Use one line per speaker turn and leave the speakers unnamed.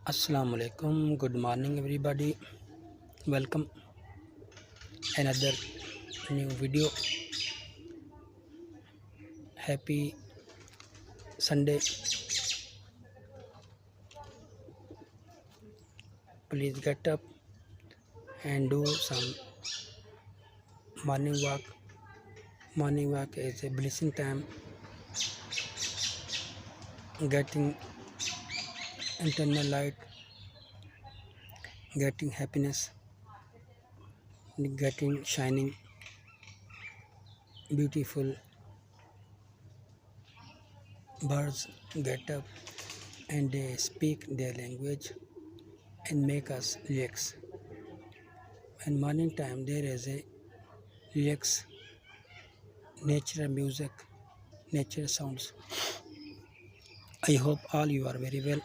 Assalamu alaikum. Good morning, everybody. Welcome another new video. Happy Sunday. Please get up and do some morning walk. Morning walk is a blessing time. Getting internal light, getting happiness, getting shining, beautiful birds get up and they speak their language and make us relax. And morning time there is a relax nature music, nature sounds. I hope all you are very well.